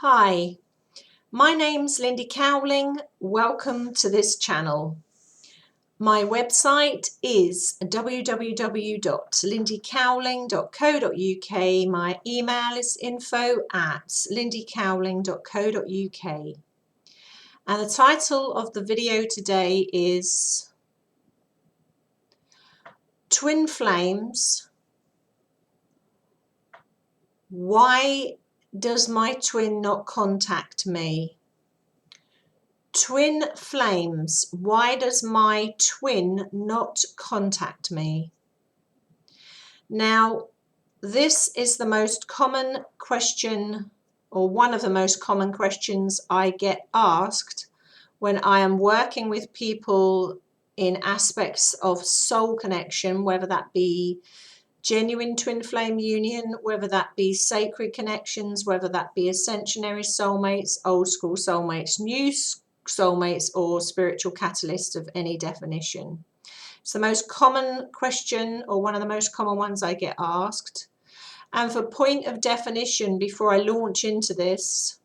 Hi, my name's Lindy Cowling. Welcome to this channel. My website is www.lindycowling.co.uk. My email is info@lindycowling.co.uk. And the title of the video today is Twin Flames. Why does my twin not contact me? Twin flames. Why does my twin not contact me? Now, this is the most common question, or one of the most common questions I get asked when I am working with people in aspects of soul connection, whether that be genuine twin flame union, whether that be sacred connections, whether that be ascensionary soulmates, old school soulmates, new soulmates, or spiritual catalysts of any definition. It's the most common question, or one of the most common ones I get asked. And for point of definition, before I launch into this,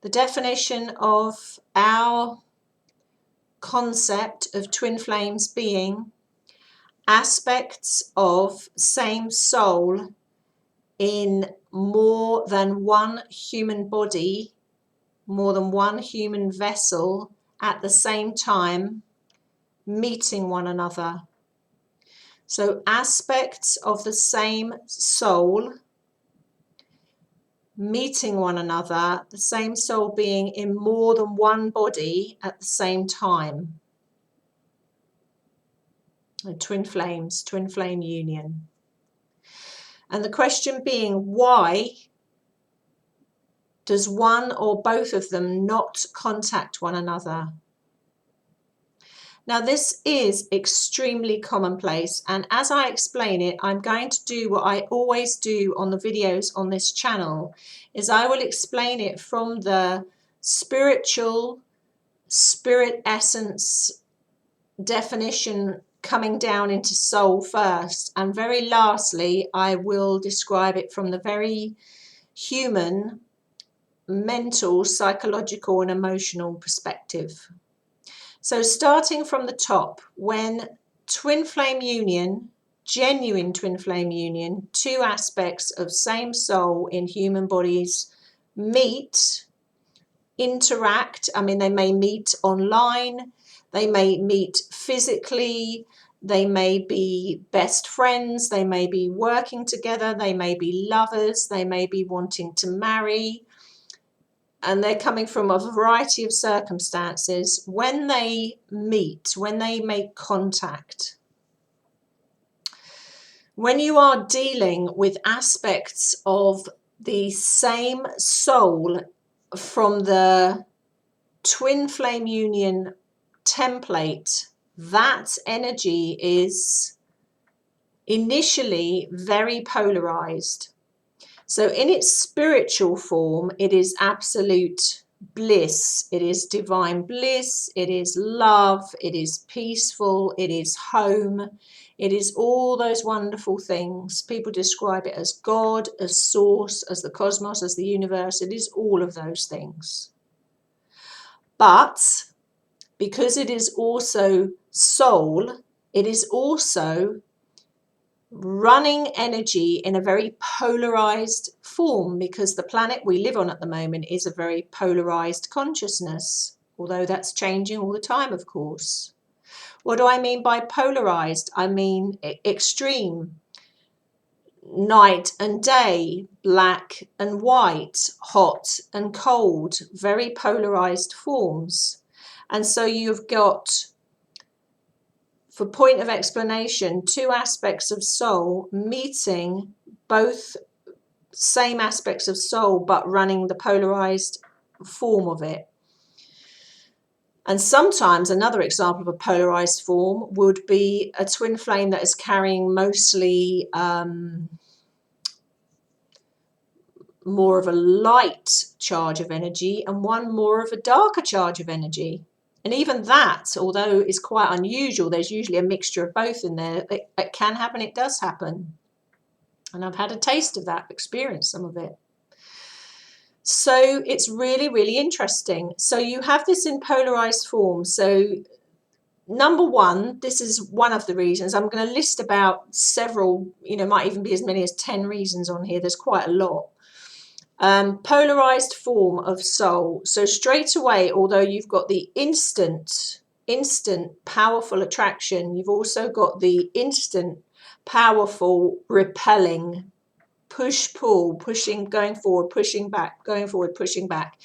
the definition of our concept of twin flames being aspects of same soul in more than one human body, more than one human vessel at the same time, meeting one another. So aspects of the same soul meeting one another, the same soul being in more than one body at the same time. Twin flames, twin flame union. And the question being, why does one or both of them not contact one another? Now, this is extremely commonplace, and as I explain it, I'm going to do what I always do on the videos on this channel, is I will explain it from the spiritual, spirit essence definition coming down into soul first, and very lastly I will describe it from the very human, mental, psychological and emotional perspective. So starting from the top, when twin flame union, genuine twin flame union, two aspects of same soul in human bodies meet, interact, they may meet online, they may meet physically, they may be best friends, they may be working together, they may be lovers, they may be wanting to marry, and they're coming from a variety of circumstances. When they meet, when they make contact, when you are dealing with aspects of the same soul from the twin flame union template, that energy is initially very polarized. So in its spiritual form, it is absolute bliss. It is divine bliss. It is love. It is peaceful. It is home. It is all those wonderful things. People describe it as God, as source, as the cosmos, as the universe. It is all of those things. But because it is also soul, it is also running energy in a very polarized form, because the planet we live on at the moment is a very polarized consciousness, although that's changing all the time, of course. What do I mean by polarized? I mean extreme, night and day, black and white, hot and cold, very polarized forms. And so you've got, for point of explanation, two aspects of soul meeting, both same aspects of soul but running the polarized form of it. And sometimes another example of a polarized form would be a twin flame that is carrying mostly more of a light charge of energy and one more of a darker charge of energy. And even that, although is quite unusual, there's usually a mixture of both in there. It can happen, it does happen. And I've had a taste of that, experienced some of it. So it's really, really interesting. So you have this in polarized form. So number one, this is one of the reasons. I'm going to list about several, might even be as many as 10 reasons on here. There's quite a lot. Polarized form of soul. So straight away, although you've got the instant powerful attraction, you've also got the instant powerful repelling, push pull, pushing, going forward, pushing back, going forward, pushing back.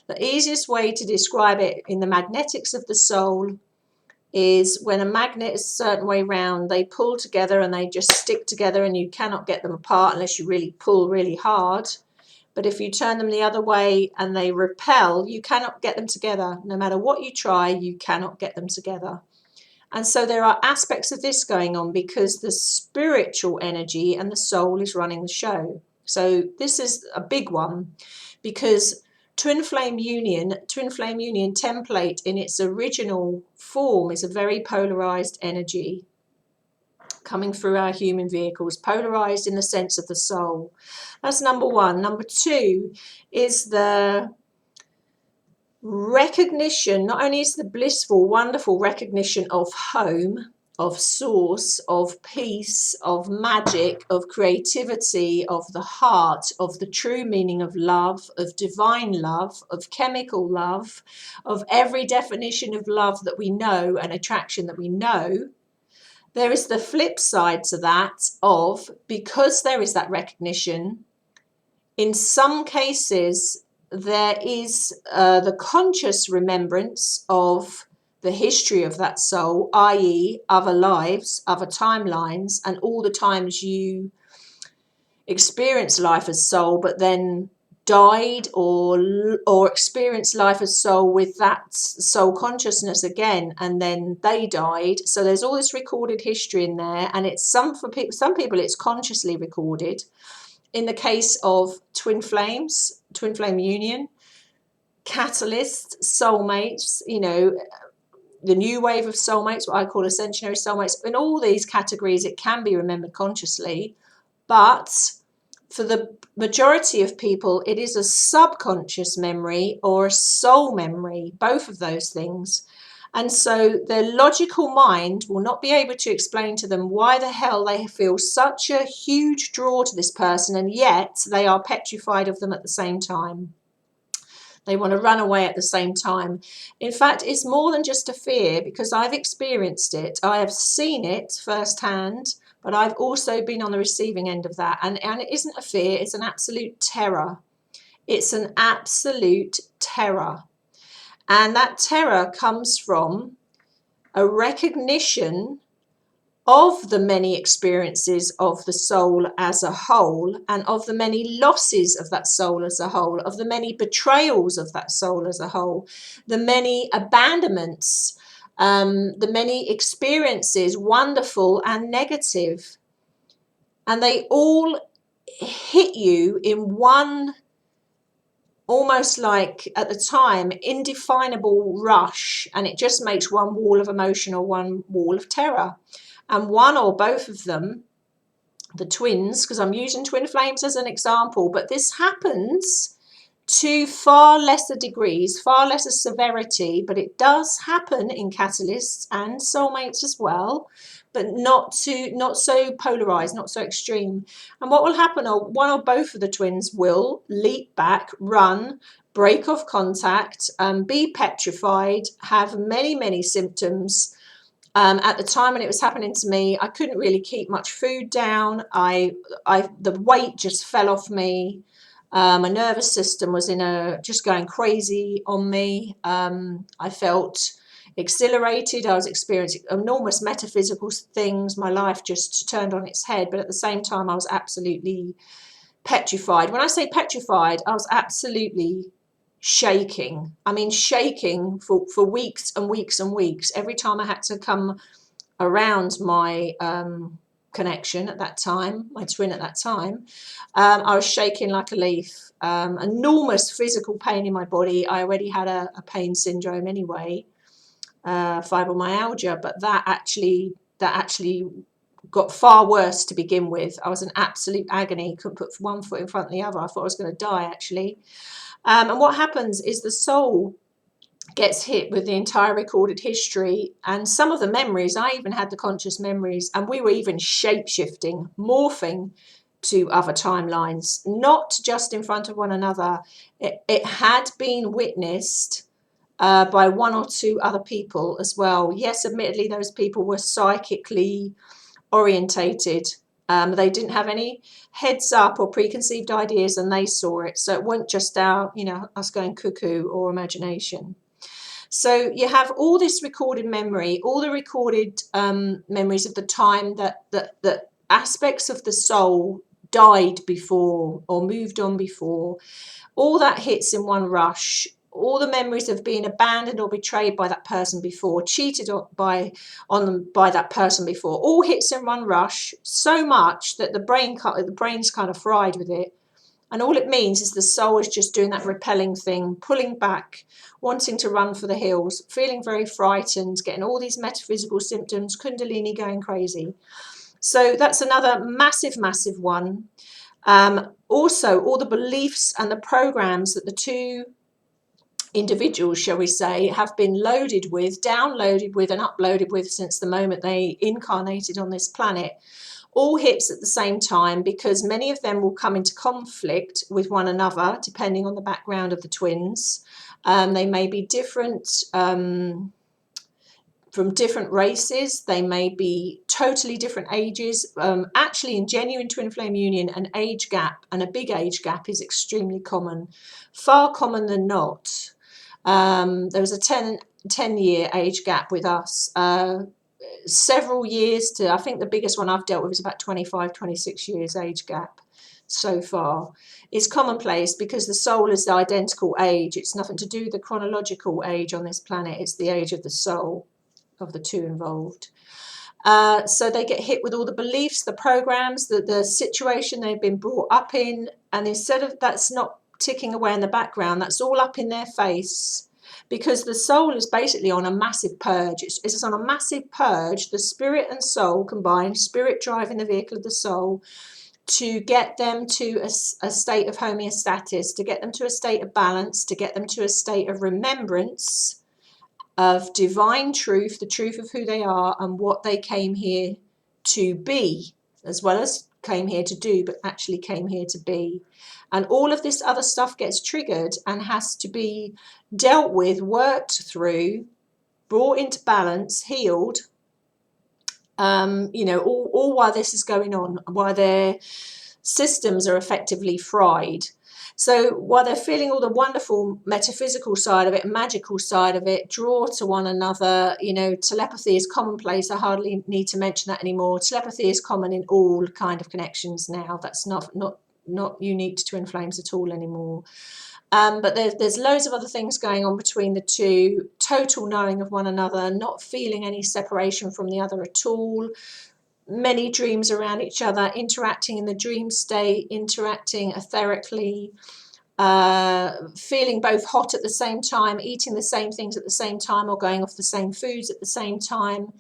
The easiest way to describe it in the magnetics of the soul is when a magnet is a certain way round, they pull together and they just stick together, and you cannot get them apart unless you really pull really hard. But if you turn them the other way and they repel, you cannot get them together. No matter what you try, you cannot get them together. And so there are aspects of this going on because the spiritual energy and the soul is running the show. So this is a big one, because twin flame union template in its original form is a very polarized energy coming through our human vehicles, polarized in the sense of the soul. That's number one. Number two is the recognition. Not only is the blissful, wonderful recognition of home, of source, of peace, of magic, of creativity, of the heart, of the true meaning of love, of divine love, of chemical love, of every definition of love that we know and attraction that we know. There is the flip side to that of, because there is that recognition, in some cases there is the conscious remembrance of the history of that soul, i.e. other lives, other timelines, and all the times you experience life as soul but then died or experienced life as soul with that soul consciousness again, and then they died. So there's all this recorded history in there, and it's some people it's consciously recorded. In the case of twin flame union, catalysts, soulmates, the new wave of soulmates, what I call ascensionary soulmates, in all these categories it can be remembered consciously, but for the majority of people, it is a subconscious memory or a soul memory, both of those things. And so their logical mind will not be able to explain to them why the hell they feel such a huge draw to this person, and yet they are petrified of them at the same time. They want to run away at the same time. In fact, it's more than just a fear, because I've experienced it. I have seen it firsthand. But I've also been on the receiving end of that. And it isn't a fear, it's an absolute terror. It's an absolute terror. And that terror comes from a recognition of the many experiences of the soul as a whole, and of the many losses of that soul as a whole, of the many betrayals of that soul as a whole, the many abandonments, the many experiences, wonderful and negative. And they all hit you in one, almost like at the time, indefinable rush. And it just makes one wall of emotion or one wall of terror. And one or both of them, the twins, because I'm using twin flames as an example, but this happens to far lesser degrees, far lesser severity, but it does happen in catalysts and soulmates as well, but not so polarized, not so extreme. And what will happen, or one or both of the twins will leap back, run, break off contact, be petrified, have many symptoms. At the time when it was happening to me, I couldn't really keep much food down. The weight just fell off me. My nervous system was just going crazy on me. I felt exhilarated. I was experiencing enormous metaphysical things. My life just turned on its head. But at the same time, I was absolutely petrified. When I say petrified, I was absolutely shaking. I mean, shaking for weeks and weeks and weeks. Every time I had to come around my connection at that time, my twin at that time, I was shaking like a leaf. Enormous physical pain in my body. I already had a pain syndrome anyway, fibromyalgia, but that actually got far worse to begin with. I was in absolute agony, couldn't put one foot in front of the other. I thought I was going to die, actually. And what happens is the soul gets hit with the entire recorded history and some of the memories. I even had the conscious memories, and we were even shape-shifting, morphing to other timelines, not just in front of one another. It had been witnessed by one or two other people as well. Yes, admittedly, those people were psychically orientated. They didn't have any heads up or preconceived ideas, and they saw it. So it wasn't just our, us going cuckoo or imagination. So you have all this recorded memory, all the recorded memories of the time that aspects of the soul died before or moved on before. All that hits in one rush. All the memories of being abandoned or betrayed by that person before, cheated on them by that person before, all hits in one rush, so much that the brain's kind of fried with it. And all it means is the soul is just doing that repelling thing, pulling back, wanting to run for the hills, feeling very frightened, getting all these metaphysical symptoms, Kundalini going crazy. So that's another massive, massive one. Also, all the beliefs and the programs that the two individuals, shall we say, have been loaded with, downloaded with, and uploaded with since the moment they incarnated on this planet, all hits at the same time, because many of them will come into conflict with one another depending on the background of the twins. They may be different from different races. They may be totally different ages. Actually, in genuine twin flame union, an age gap, and a big age gap, is extremely common, far common than not. There was a 10-year age gap with us. Several years to, I think the biggest one I've dealt with is about 25, 26 years age gap so far. It's commonplace because the soul is the identical age. It's nothing to do with the chronological age on this planet. It's the age of the soul of the two involved. So they get hit with all the beliefs, the programs, the situation they've been brought up in, and instead of that's not ticking away in the background, that's all up in their face. Because the soul is basically on a massive purge. It's on a massive purge, the spirit and soul combined, spirit driving the vehicle of the soul, to get them to a state of homeostasis, to get them to a state of balance, to get them to a state of remembrance of divine truth, the truth of who they are and what they came here to be, as well as came here to do, but actually came here to be. And all of this other stuff gets triggered and has to be dealt with, worked through, brought into balance, healed, all while this is going on, while their systems are effectively fried. So while they're feeling all the wonderful metaphysical side of it, magical side of it, draw to one another, telepathy is commonplace. I hardly need to mention that anymore. Telepathy is common in all kind of connections now. That's not unique to twin flames at all anymore. But there's loads of other things going on between the two. Total knowing of one another, not feeling any separation from the other at all. Many dreams around each other, interacting in the dream state, interacting etherically, feeling both hot at the same time, eating the same things at the same time, or going off the same foods at the same time.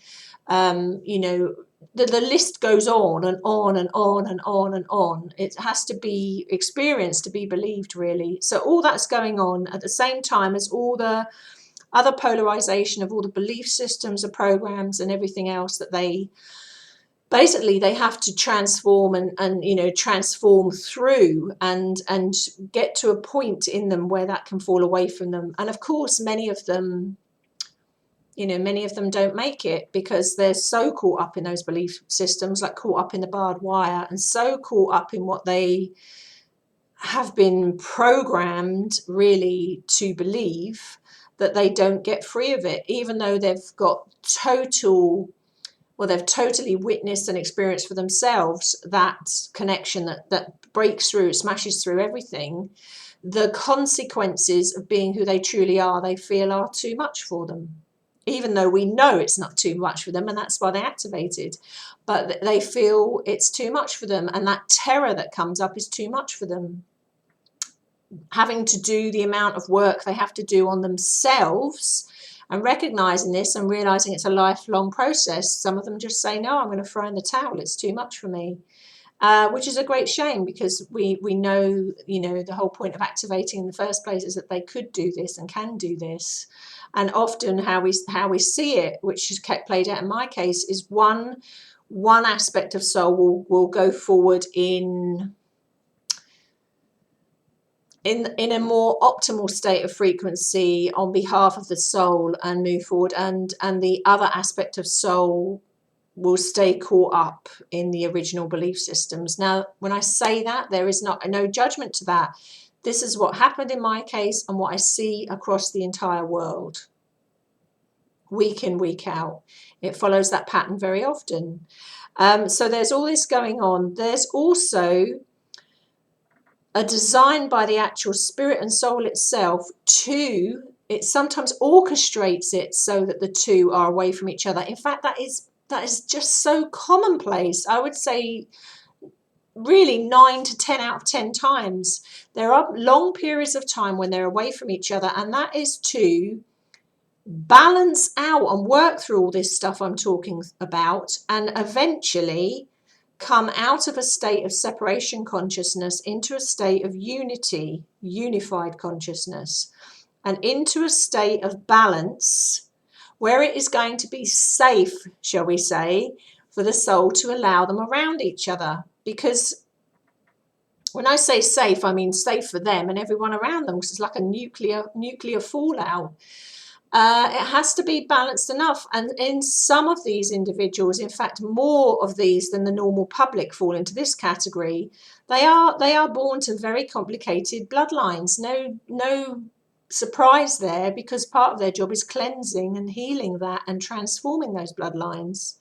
The list goes on and on and on and on and on. It has to be experienced to be believed, really. So all that's going on at the same time as all the other polarization of all the belief systems, the programs, and everything else that they have to transform and transform through and get to a point in them where that can fall away from them. And of course, many of them don't make it because they're so caught up in those belief systems, like caught up in the barbed wire and so caught up in what they have been programmed really to believe, that they don't get free of it, even though they've totally witnessed and experienced for themselves that connection that breaks through, smashes through everything. The consequences of being who they truly are, they feel are too much for them, even though we know it's not too much for them, and that's why they activated. But they feel it's too much for them, and that terror that comes up is too much for them. Having to do the amount of work they have to do on themselves And recognizing this and realizing it's a lifelong process, some of them just say, no, I'm going to throw in the towel, it's too much for me. Which is a great shame, because we know, the whole point of activating in the first place is that they could do this and can do this. And often how we see it, which is played out in my case, is one aspect of soul will go forward in a more optimal state of frequency on behalf of the soul and move forward, and the other aspect of soul will stay caught up in the original belief systems. Now, when I say that, there is no judgment to that. This is what happened in my case and what I see across the entire world, week in, week out. It follows that pattern very often. So there's all this going on. There's also a design by the actual spirit and soul itself it sometimes orchestrates it so that the two are away from each other. In fact, that is just so commonplace. I would say really 9 to 10 out of 10 times. There are long periods of time when they're away from each other, and that is to balance out and work through all this stuff I'm talking about, and eventually come out of a state of separation consciousness into a state of unity, unified consciousness, and into a state of balance where it is going to be safe, shall we say, for the soul to allow them around each other. Because when I say safe, I mean safe for them and everyone around them, because it's like a nuclear fallout. It has to be balanced enough. And in some of these individuals, in fact, more of these than the normal public fall into this category. They are born to very complicated bloodlines. No surprise there, because part of their job is cleansing and healing that and transforming those bloodlines.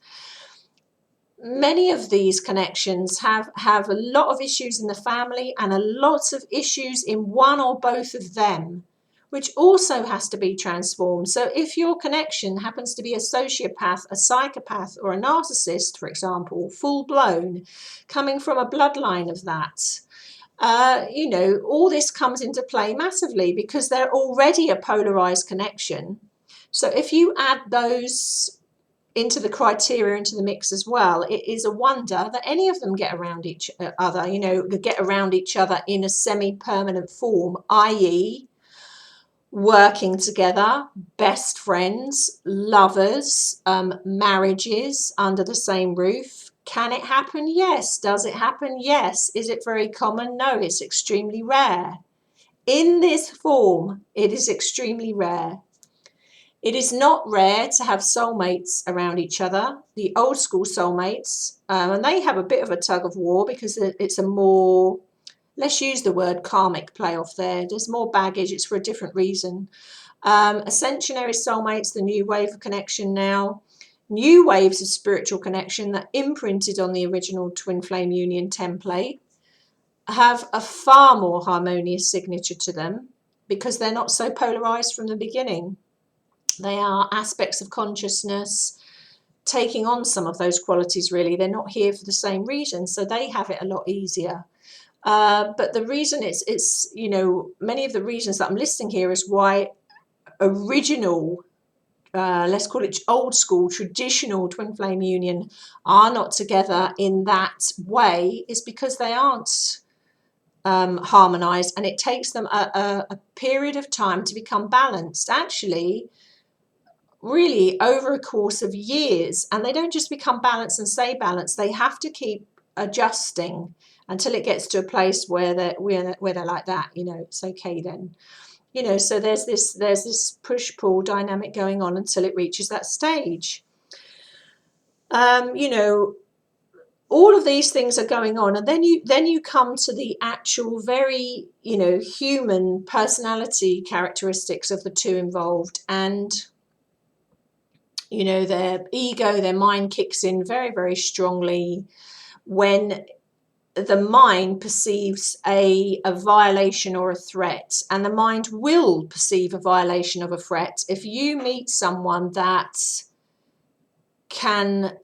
Many of these connections have a lot of issues in the family and a lot of issues in one or both of them, which also has to be transformed. So if your connection happens to be a sociopath, a psychopath, or a narcissist, for example, full blown, coming from a bloodline of that, all this comes into play massively, because they're already a polarized connection. So if you add those into the criteria, into the mix as well, it is a wonder that any of them get around each other, get around each other in a semi-permanent form, i.e. working together, best friends, lovers, marriages under the same roof. Can it happen? Yes. Does it happen? Yes. Is it very common? No, it's extremely rare. In this form, it is extremely rare. It is not rare to have soulmates around each other, the old school soulmates, and they have a bit of a tug of war, because it's a more, let's use the word karmic playoff there. There's more baggage. It's for a different reason. Ascensionary soulmates, the new wave of connection now. New waves of spiritual connection that imprinted on the original twin flame union template have a far more harmonious signature to them, because they're not so polarized from the beginning. They are aspects of consciousness taking on some of those qualities, really. They're not here for the same reason, so they have it a lot easier. But the reason it's many of the reasons that I'm listing here is why original, let's call it old school, traditional twin flame union are not together in that way, is because they aren't harmonized, and it takes them a period of time to become balanced, actually, really over a course of years. And they don't just become balanced and stay balanced, they have to keep adjusting until it gets to a place where they're like that, it's okay then. So there's this push-pull dynamic going on until it reaches that stage. All of these things are going on, and then you come to the actual very, human personality characteristics of the two involved, and their ego, their mind kicks in very, very strongly when the mind perceives a violation or a threat, and the mind will perceive a violation of a threat. If you meet someone that can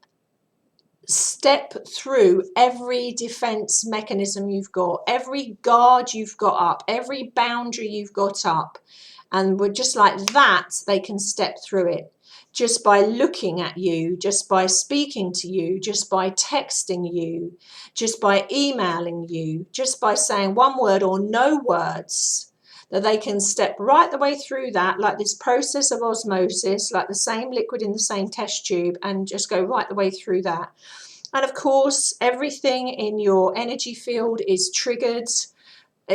step through every defense mechanism you've got, every guard you've got up, every boundary you've got up, And we're just like that, they can step through it. Just by looking at you, just by speaking to you, just by texting you, just by emailing you, just by saying one word or no words, that they can step right the way through that, like this process of osmosis, like the same liquid in the same test tube, and just go right the way through that. And of course, everything in your energy field is triggered.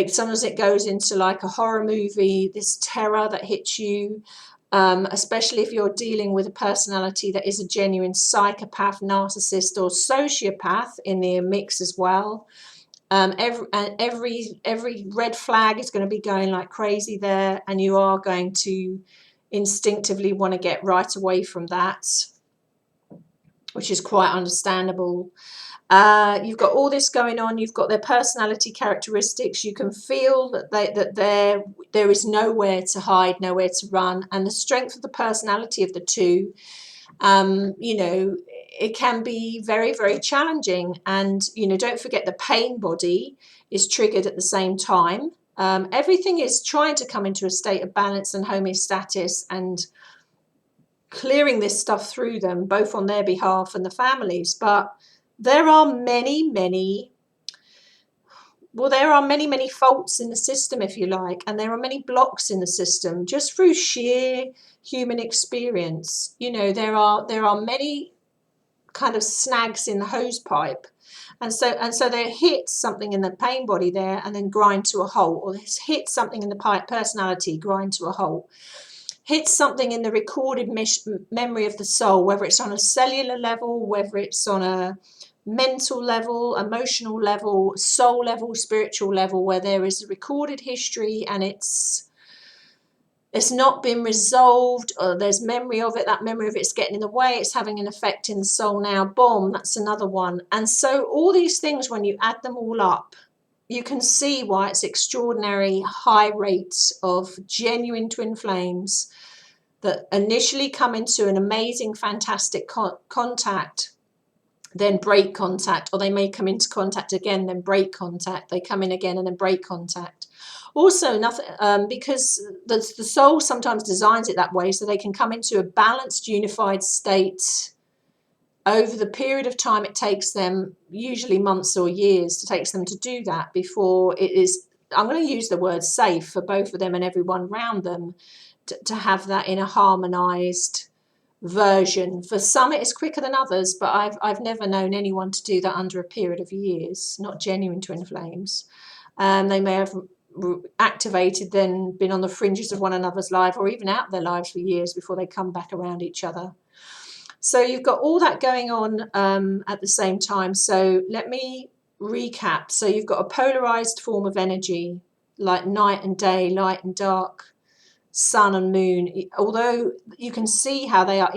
Sometimes it goes into like a horror movie, this terror that hits you, especially if you're dealing with a personality that is a genuine psychopath, narcissist, or sociopath in the mix as well. Every red flag is going to be going like crazy there, and you are going to instinctively want to get right away from that, which is quite understandable. You've got all this going on. You've got their personality characteristics. You can feel that there is nowhere to hide, nowhere to run, and the strength of the personality of the two. You know, it can be very, very challenging. And you know, don't forget the pain body is triggered at the same time. Everything is trying to come into a state of balance and homeostasis, and clearing this stuff through them, both on their behalf and the families. But there are many faults in the system, if you like, and there are many blocks in the system just through sheer human experience. You know, there are many kind of snags in the hose pipe, and so they hit something in the pain body there and then grind to a halt, or hit something in the pipe personality, grind to a halt, hit something in the recorded memory of the soul, whether it's on a cellular level, whether it's on a mental level, emotional level, soul level, spiritual level, where there is a recorded history and it's not been resolved, or there's memory of it, that memory of it's getting in the way, it's having an effect in the soul now, boom, that's another one. And so all these things, when you add them all up, you can see why it's extraordinary high rates of genuine twin flames that initially come into an amazing, fantastic contact, then break contact, or they may come into contact again, then break contact. They come in again and then break contact. Also, nothing because the soul sometimes designs it that way so they can come into a balanced, unified state over the period of time it takes them, usually months or years, it takes them to do that before it is, I'm going to use the word safe for both of them and everyone around them, to have that in a harmonized version. For some it is quicker than others, but I've never known anyone to do that under a period of years, not genuine twin flames. They may have activated, then been on the fringes of one another's life, or even out of their lives for years before they come back around each other. So you've got all that going on at the same time. So let me recap. So you've got a polarized form of energy, like night and day, light and dark, sun and moon. Although you can see how they are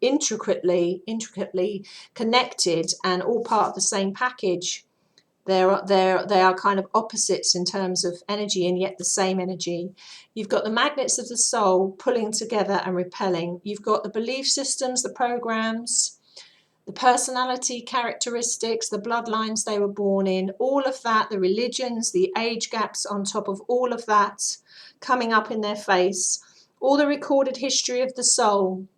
intricately connected and all part of the same package, they are kind of opposites in terms of energy, and yet the same energy. You've got the magnets of the soul pulling together and repelling. You've got the belief systems, the programs, the personality characteristics, the bloodlines they were born in, all of that, the religions, the age gaps on top of all of that coming up in their face, all the recorded history of the soul,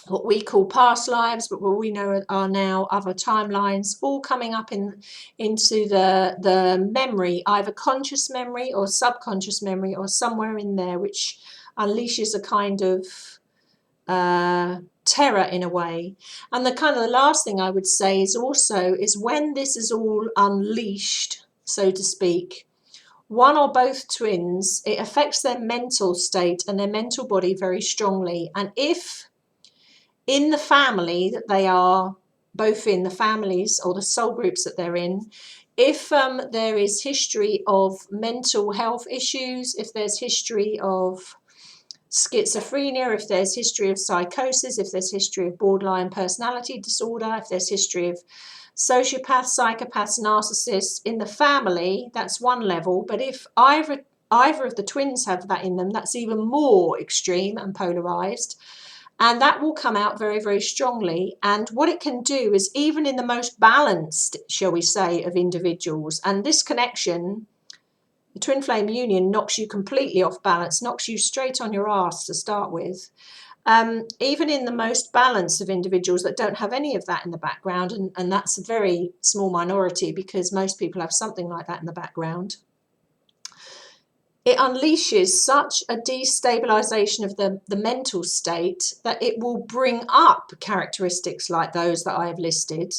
what we call past lives, but what we know are now other timelines, all coming up into the memory, either conscious memory or subconscious memory, or somewhere in there, which unleashes a kind of terror in a way. And the last thing I would say is also is when this is all unleashed, so to speak, one or both twins, it affects their mental state and their mental body very strongly. And if in the family that they are both in, the families or the soul groups that they're in, if there is history of mental health issues, if there's history of schizophrenia, if there's history of psychosis, if there's history of borderline personality disorder, if there's history of sociopaths, psychopaths, narcissists in the family, that's one level. But if either of the twins have that in them, that's even more extreme and polarized. And that will come out very, very strongly. And what it can do is, even in the most balanced, shall we say, of individuals, and this connection The twin flame union knocks you completely off balance, knocks you straight on your arse to start with. Even in the most balanced of individuals that don't have any of that in the background, and that's a very small minority because most people have something like that in the background, it unleashes such a destabilization of the mental state that it will bring up characteristics like those that I have listed.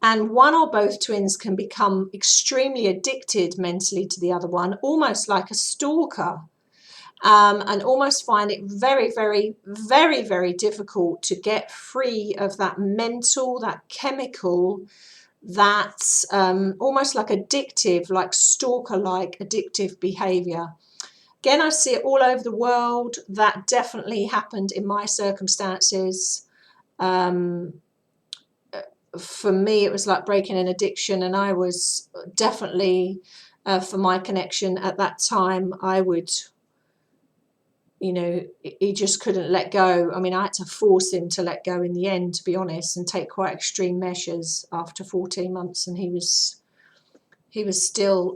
And one or both twins can become extremely addicted mentally to the other one, almost like a stalker. And almost find it very, very, very, very difficult to get free of that mental, that chemical, that's almost like addictive, like stalker-like addictive behavior. Again, I see it all over the world. That definitely happened in my circumstances. For me, it was like breaking an addiction, and I was definitely, for my connection at that time, I would, you know, he just couldn't let go. I mean, I had to force him to let go in the end, to be honest, and take quite extreme measures after 14 months. And he was still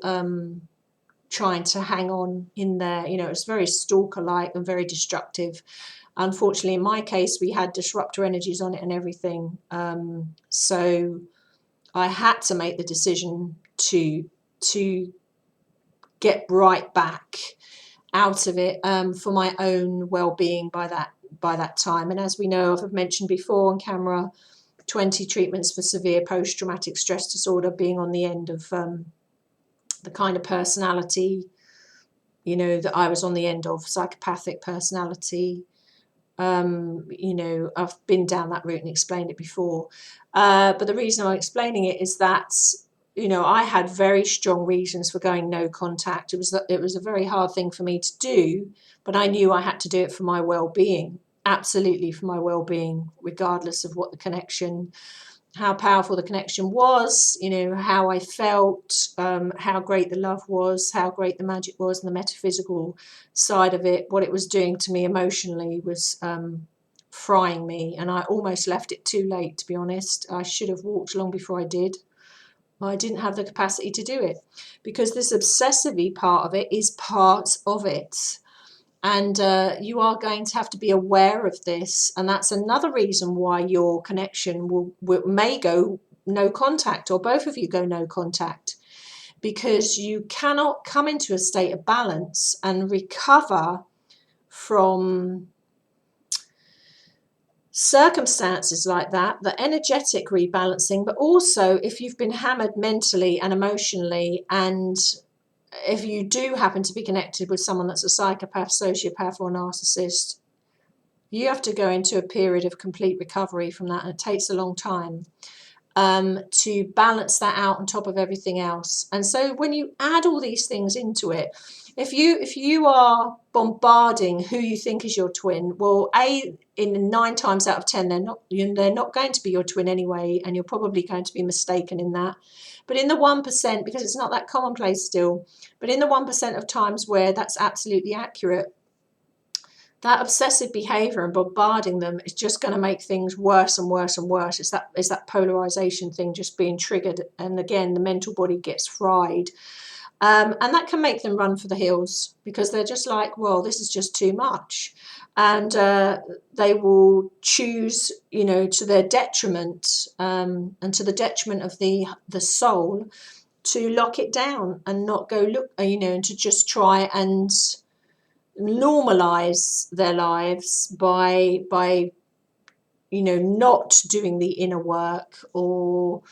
trying to hang on in there. You know, it was very stalker-like and very destructive. Unfortunately, in my case, we had disruptor energies on it and everything. So I had to make the decision to get right back out of it for my own well-being by that time. And as we know, I've mentioned before on camera, 20 treatments for severe post-traumatic stress disorder, being on the end of the kind of personality, you know, that I was on the end of, psychopathic personality. You know, I've been down that route and explained it before. But the reason I'm explaining it is that, you know, I had very strong reasons for going no contact. It was a very hard thing for me to do, but I knew I had to do it for my well-being, absolutely for my well-being, regardless of what the connection, how powerful the connection was, you know, how I felt, how great the love was, how great the magic was, and the metaphysical side of it, what it was doing to me emotionally was frying me. And I almost left it too late, to be honest. I should have walked long before I did. I didn't have the capacity to do it because this obsessive part of it is part of it. And you are going to have to be aware of this. And that's another reason why your connection may go no contact, or both of you go no contact, because you cannot come into a state of balance and recover from circumstances like that, the energetic rebalancing, but also if you've been hammered mentally and emotionally, and if you do happen to be connected with someone that's a psychopath, sociopath, or narcissist, you have to go into a period of complete recovery from that, and it takes a long time to balance that out on top of everything else. And so when you add all these things into it, if you are bombarding who you think is your twin, well, in 9 times out of 10, they're not going to be your twin anyway, and you're probably going to be mistaken in that. But in the 1%, because it's not that commonplace still, but in the 1% of times where that's absolutely accurate, that obsessive behavior and bombarding them is just going to make things worse and worse and worse. It's that polarization thing just being triggered, and again, the mental body gets fried. And that can make them run for the hills, because they're just like, well, this is just too much. And they will choose, you know, to their detriment, and to the detriment of the soul, to lock it down and not go look, you know, and to just try and normalize their lives by you know, not doing the inner work, or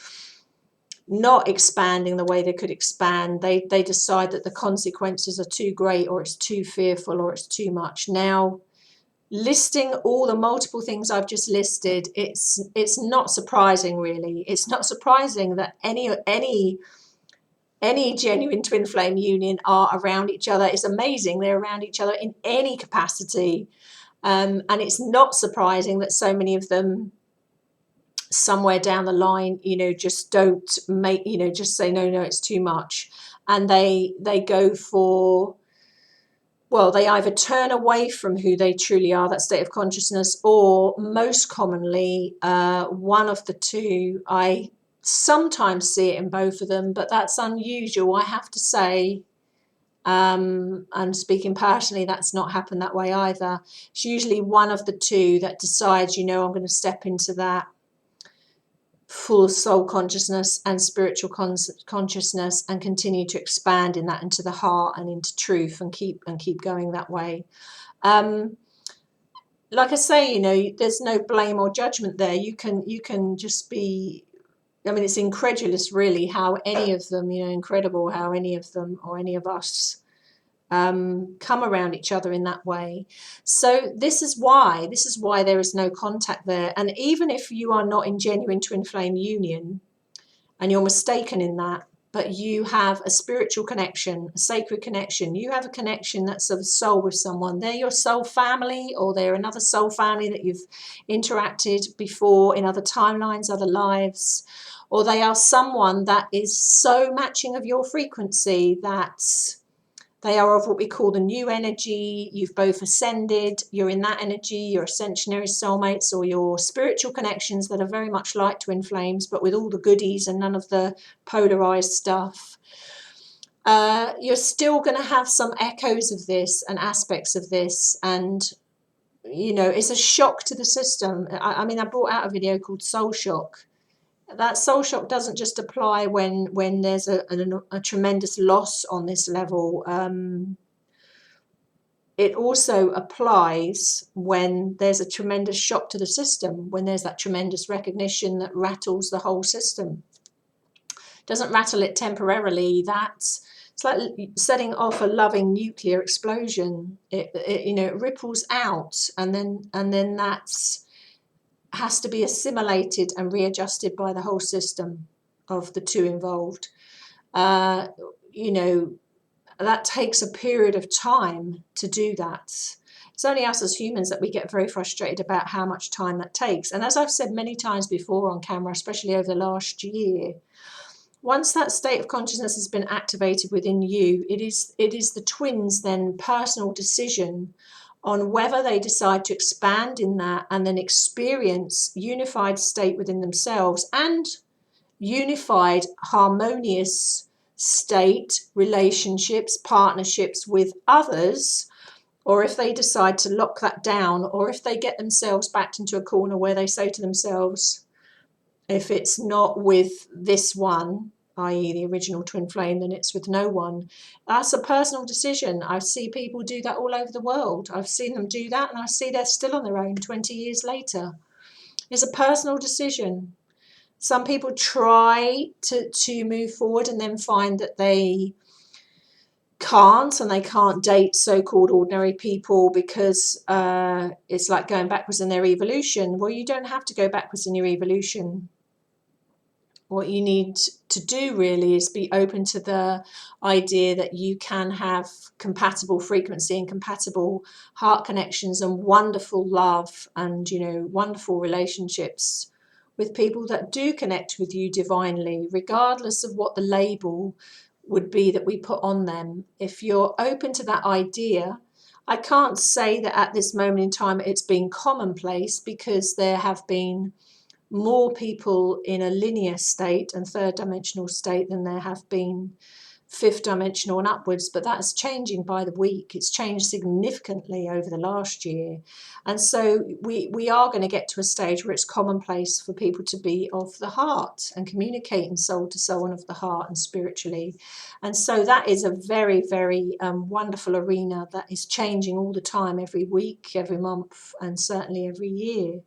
not expanding the way they could expand. They decide that the consequences are too great, or it's too fearful, or it's too much. Now, listing all the multiple things I've just listed, it's not surprising, really. It's not surprising that any genuine twin flame union are around each other. It's amazing they're around each other in any capacity. And it's not surprising that so many of them, somewhere down the line, you know, just don't make, you know, just say, no, it's too much. And they go for, well, they either turn away from who they truly are, that state of consciousness, or most commonly, one of the two. I sometimes see it in both of them, but that's unusual, I have to say. And speaking personally, that's not happened that way either. It's usually one of the two that decides, you know, I'm going to step into that full soul consciousness and spiritual consciousness and continue to expand in that into the heart and into truth and keep going that way. Like I say, you know, there's no blame or judgment there. You can just be, I mean, it's incredulous really how any of them, you know, incredible how any of them or any of us come around each other in that way. So this is why there is no contact there. And even if you are not in genuine twin flame union and you're mistaken in that, but you have a spiritual connection, a sacred connection, you have a connection that's of soul with someone, they're your soul family, or they're another soul family that you've interacted before in other timelines, other lives, or they are someone that is so matching of your frequency that they are of what we call the new energy. You've both ascended. You're in that energy. Your ascensionary soulmates or your spiritual connections that are very much like twin flames, but with all the goodies and none of the polarized stuff. You're still going to have some echoes of this and aspects of this. And, you know, it's a shock to the system. I mean, I brought out a video called Soul Shock. That soul shock doesn't just apply when there's a tremendous loss on this level. It also applies when there's a tremendous shock to the system, when there's that tremendous recognition that rattles the whole system. Doesn't rattle it temporarily. It's like setting off a loving nuclear explosion. It you know, it ripples out, and then that's has to be assimilated and readjusted by the whole system of the two involved. You know, that takes a period of time to do that. It's only us as humans that we get very frustrated about how much time that takes. And as I've said many times before on camera, especially over the last year, once that state of consciousness has been activated within you, it is the twins' then personal decision on whether they decide to expand in that and then experience unified state within themselves and unified, harmonious state, relationships, partnerships with others, or if they decide to lock that down, or if they get themselves backed into a corner where they say to themselves, if it's not with this one, i.e. the original twin flame, then it's with no one. That's a personal decision. I see people do that all over the world. I've seen them do that, and I see they're still on their own 20 years later. It's a personal decision. Some people try to move forward and then find that they can't, and they can't date so-called ordinary people because it's like going backwards in their evolution. Well, you don't have to go backwards in your evolution. What you need to do really is be open to the idea that you can have compatible frequency and compatible heart connections and wonderful love and, you know, wonderful relationships with people that do connect with you divinely, regardless of what the label would be that we put on them. If you're open to that idea, I can't say that at this moment in time it's been commonplace, because there have been more people in a linear state and third dimensional state than there have been fifth dimensional and upwards, but that's changing by the week. It's changed significantly over the last year, and so we are going to get to a stage where it's commonplace for people to be of the heart and communicating soul to soul and of the heart and spiritually. And so that is a very, very wonderful arena that is changing all the time, every week, every month, and certainly every year.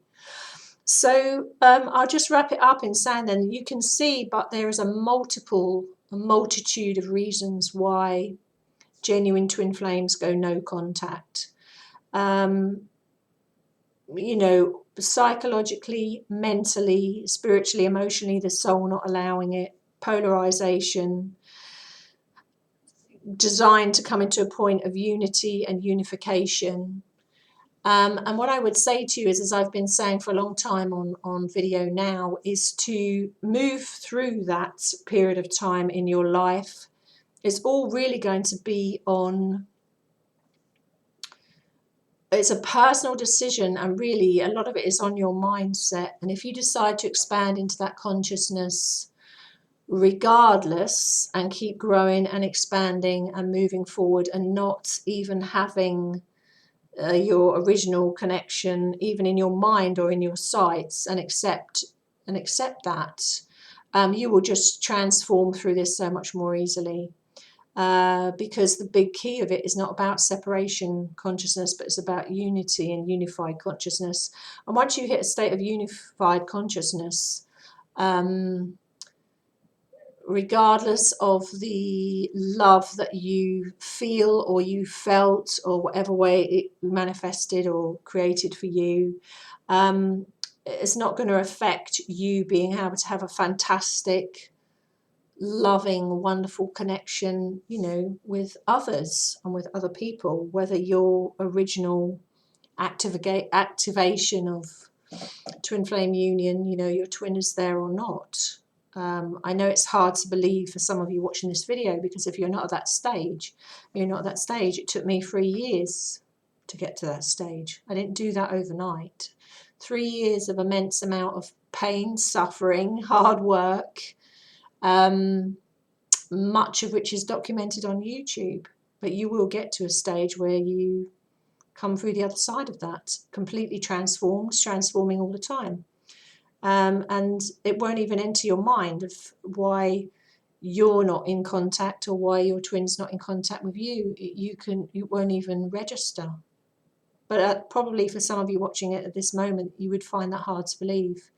So I'll just wrap it up in saying then you can see, but there is a multitude of reasons why genuine twin flames go no contact. You know, psychologically, mentally, spiritually, emotionally, the soul not allowing it, polarization, designed to come into a point of unity and unification. And what I would say to you is, as I've been saying for a long time on video now, is to move through that period of time in your life. It's all really going to be on, it's a personal decision, and really a lot of it is on your mindset. And if you decide to expand into that consciousness regardless, and keep growing and expanding and moving forward, and not even having your original connection even in your mind or in your sights, and accept that, you will just transform through this so much more easily. Because the big key of it is not about separation consciousness, but it's about unity and unified consciousness. And once you hit a state of unified consciousness, regardless of the love that you feel or you felt, or whatever way it manifested or created for you, it's not going to affect you being able to have a fantastic, loving, wonderful connection, you know, with others and with other people, whether your original activation of twin flame union, you know, your twin is there or not. I know it's hard to believe for some of you watching this video, because if you're not at that stage, you're not at that stage. It took me 3 years to get to that stage. I didn't do that overnight. 3 years of immense amount of pain, suffering, hard work, much of which is documented on YouTube. But you will get to a stage where you come through the other side of that, completely transformed, transforming all the time. And it won't even enter your mind of why you're not in contact, or why your twin's not in contact with you. It won't even register. But probably for some of you watching it at this moment, you would find that hard to believe.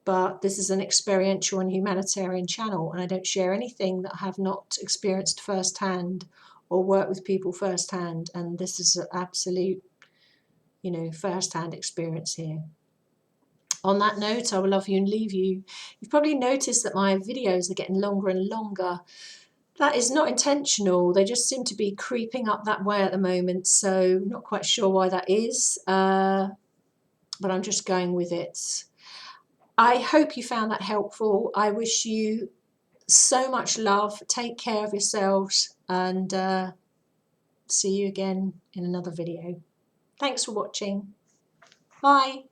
But this is an experiential and humanitarian channel, and I don't share anything that I have not experienced firsthand or worked with people firsthand. And this is an absolute, you know, firsthand experience here. On that note, I will love you and leave you. You've probably noticed that my videos are getting longer and longer. That is not intentional. They just seem to be creeping up that way at the moment. So I'm not quite sure why that is, but I'm just going with it. I hope you found that helpful. I wish you so much love. Take care of yourselves, and see you again in another video. Thanks for watching. Bye.